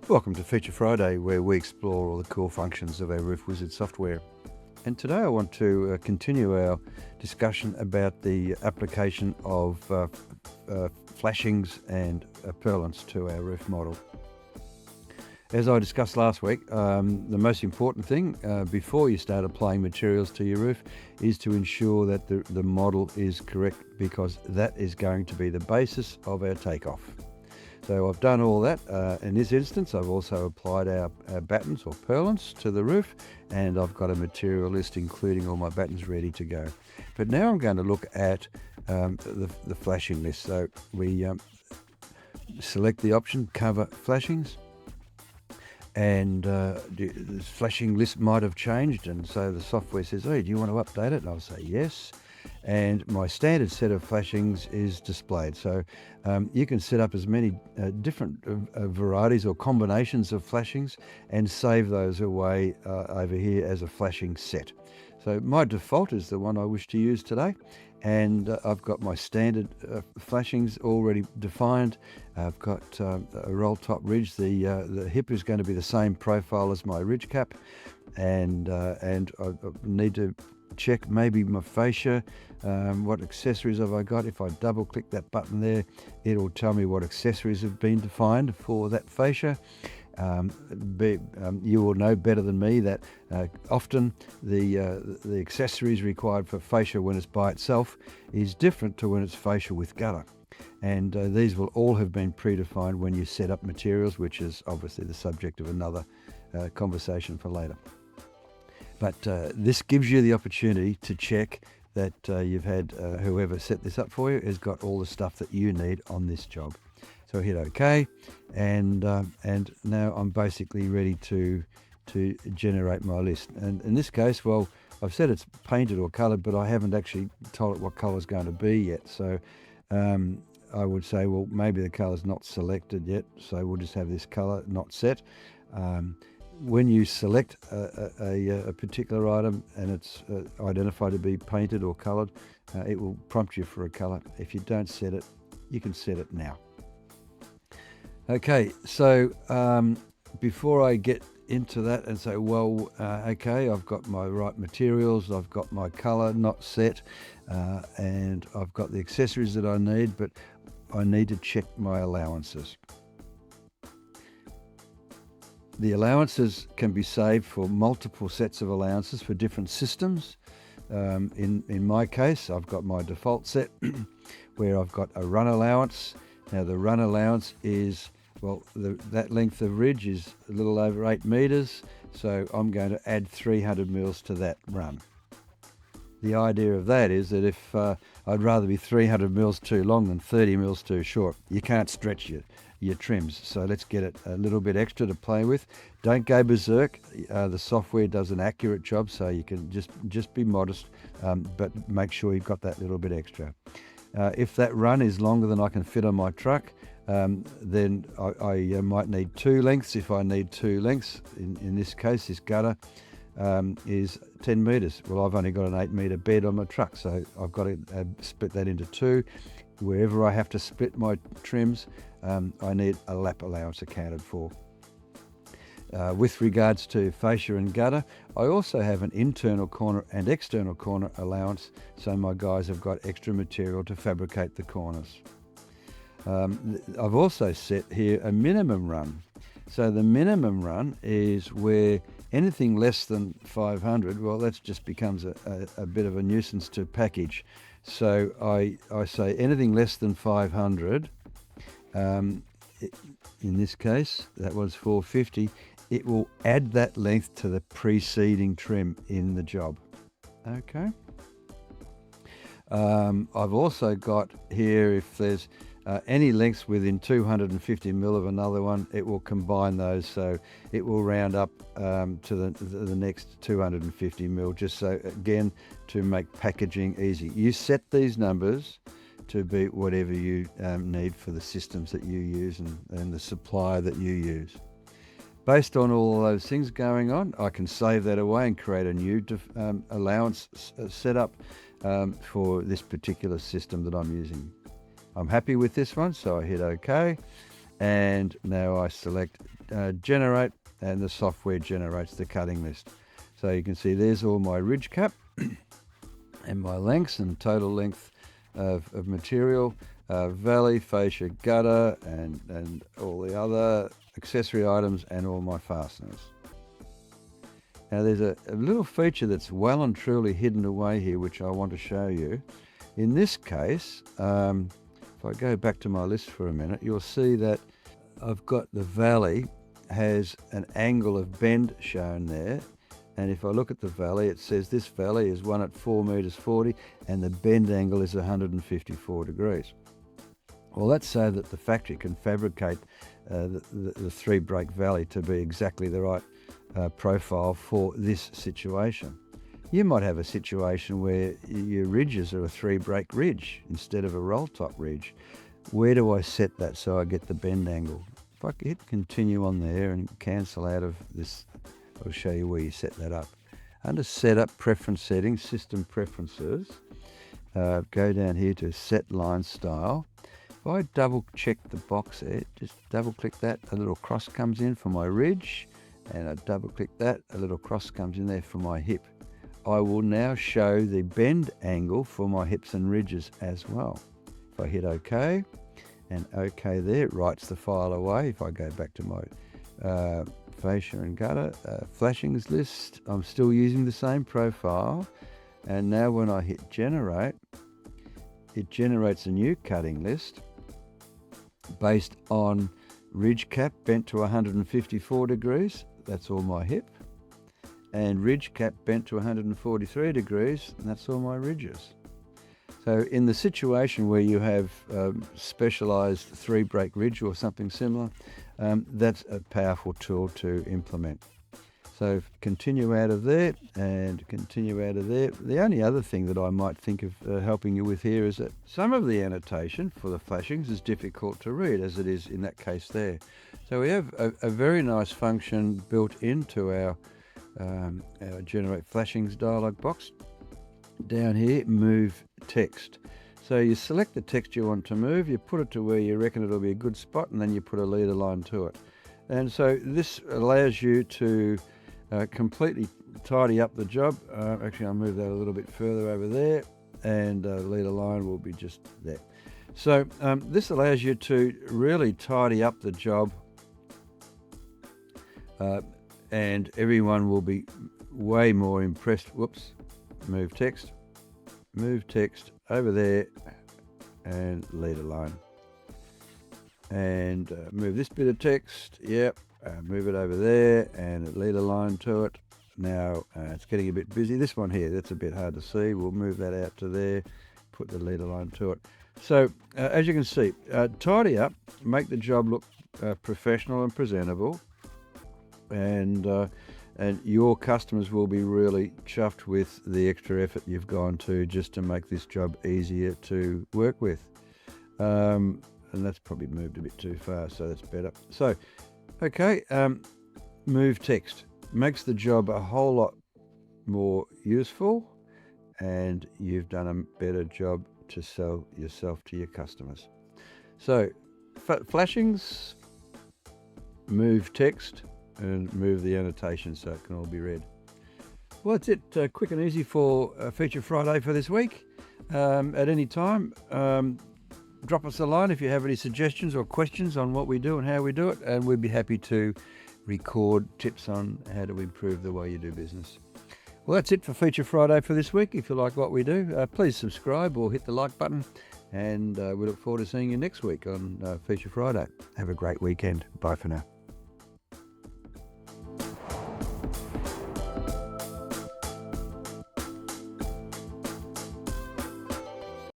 Welcome to Feature Friday, where we explore all the cool functions of our Roof Wizard software. And today I want to continue our discussion about the application of flashings and purlins to our roof model. As I discussed last week, the most important thing before you start applying materials to your roof is to ensure that the model is correct, because that is going to be the basis of our takeoff. So I've done all that. In this instance, I've also applied our battens or purlins to the roof, and I've got a material list including all my battens ready to go. But now I'm going to look at the flashing list. So we select the option Cover Flashings, and the flashing list might have changed, and so the software says, "Hey, do you want to update it?" And I'll say yes. And my standard set of flashings is displayed. So you can set up as many different varieties or combinations of flashings and save those away over here as a flashing set. So my default is the one I wish to use today, and I've got my standard flashings already defined. I've got a roll top ridge. The hip is going to be the same profile as my ridge cap, and I need to check maybe my fascia. What accessories have I got? If I double click that button there, it'll tell me what accessories have been defined for that fascia. You will know better than me that often the accessories required for fascia when it's by itself is different to when it's fascia with gutter. And these will all have been predefined when you set up materials, which is obviously the subject of another conversation for later. But this gives you the opportunity to check that you've had whoever set this up for you has got all the stuff that you need on this job. So I hit OK, and now I'm basically ready to generate my list. And in this case, well, I've said it's painted or coloured, but I haven't actually told it what colour it's going to be yet. So I would say, well, maybe the colour's not selected yet, so we'll just have this colour not set. When you select a particular item and it's identified to be painted or coloured, it will prompt you for a colour. If you don't set it, you can set it now. Okay, so before I get into that and say, well, okay, I've got my right materials, I've got my colour not set, and I've got the accessories that I need, but I need to check my allowances. The allowances can be saved for multiple sets of allowances for different systems. In my case, I've got my default set where I've got a run allowance. Now the run allowance is, well, that length of ridge is a little over 8 metres, so I'm going to add 300 mils to that run. The idea of that is that if I'd rather be 300 mils too long than 30 mils too short, you can't stretch your trims. So let's get it a little bit extra to play with. Don't go berserk. The software does an accurate job, so you can just be modest, but make sure you've got that little bit extra. If that run is longer than I can fit on my truck, then I might need 2 lengths. If I need 2 lengths, in this case, this gutter is 10 metres. Well, I've only got an 8 metre bed on my truck, so I've got to split that into 2. Wherever I have to split my trims, I need a lap allowance accounted for. With regards to fascia and gutter, I also have an internal corner and external corner allowance, so my guys have got extra material to fabricate the corners. I've also set here a minimum run. So the minimum run is where anything less than 500, well, that just becomes a bit of a nuisance to package. So I say anything less than 500, in this case, that was 450, it will add that length to the preceding trim in the job. Okay. I've also got here, if there's any lengths within 250 mil of another one, it will combine those, so it will round up to the next 250 mil, just so, again, to make packaging easy. You set these numbers to be whatever you need for the systems that you use and the supplier that you use. Based on all those things going on, I can save that away and create a new allowance setup for this particular system that I'm using. I'm happy with this one, so I hit OK, and now I select generate, and the software generates the cutting list. So you can see there's all my ridge cap and my lengths and total length of material, valley, fascia, gutter, and all the other accessory items, and all my fasteners. Now there's a little feature that's well and truly hidden away here, which I want to show you. In this case, if I go back to my list for a minute, you'll see that I've got the valley has an angle of bend shown there. And if I look at the valley, it says this valley is 1 at 4 meters 40, and the bend angle is 154 degrees. Well, that's so that the factory can fabricate the 3-break valley to be exactly the right profile for this situation. You might have a situation where your ridges are a 3-break ridge instead of a roll top ridge. Where do I set that so I get the bend angle? If I hit continue on there and cancel out of this, I'll show you where you set that up. Under Setup, Preference Settings, System Preferences, go down here to Set Line Style. If I double check the box there, just double click that, a little cross comes in for my ridge, and I double click that, a little cross comes in there for my hip. I will now show the bend angle for my hips and ridges as well. If I hit OK, and OK there, it writes the file away. If I go back to my fascia and gutter, flashings list, I'm still using the same profile. And now when I hit generate, it generates a new cutting list based on ridge cap bent to 154 degrees. That's all my hip. And ridge cap bent to 143 degrees, and that's all my ridges. So in the situation where you have specialized 3-break ridge or something similar, that's a powerful tool to implement. So continue out of there and continue out of there. The only other thing that I might think of helping you with here is that some of the annotation for the flashings is difficult to read, as it is in that case there. So we have a very nice function built into our generate flashings dialog box. Down here, move text. So you select the text you want to move, you put it to where you reckon it'll be a good spot, and then you put a leader line to it. And so this allows you to completely tidy up the job. Actually, I'll move that a little bit further over there, and leader line will be just there. So this allows you to really tidy up the job, and everyone will be way more impressed. Whoops, move text over there, and leader line, and move this bit of text, move it over there, and lead a line to it. Now it's getting a bit busy. This one here, that's a bit hard to see. We'll move that out to there, put the leader line to it. So as you can see, tidy up, make the job look professional and presentable, and your customers will be really chuffed with the extra effort you've gone to just to make this job easier to work with. And that's probably moved a bit too far, so that's better. So, okay, move text makes the job a whole lot more useful, and you've done a better job to sell yourself to your customers. So, flashings, move text, and move the annotation so it can all be read. Well, that's it. Quick and easy for Feature Friday for this week. At any time, drop us a line if you have any suggestions or questions on what we do and how we do it, and we'd be happy to record tips on how to improve the way you do business. Well, that's it for Feature Friday for this week. If you like what we do, please subscribe or hit the like button, and we look forward to seeing you next week on Feature Friday. Have a great weekend. Bye for now.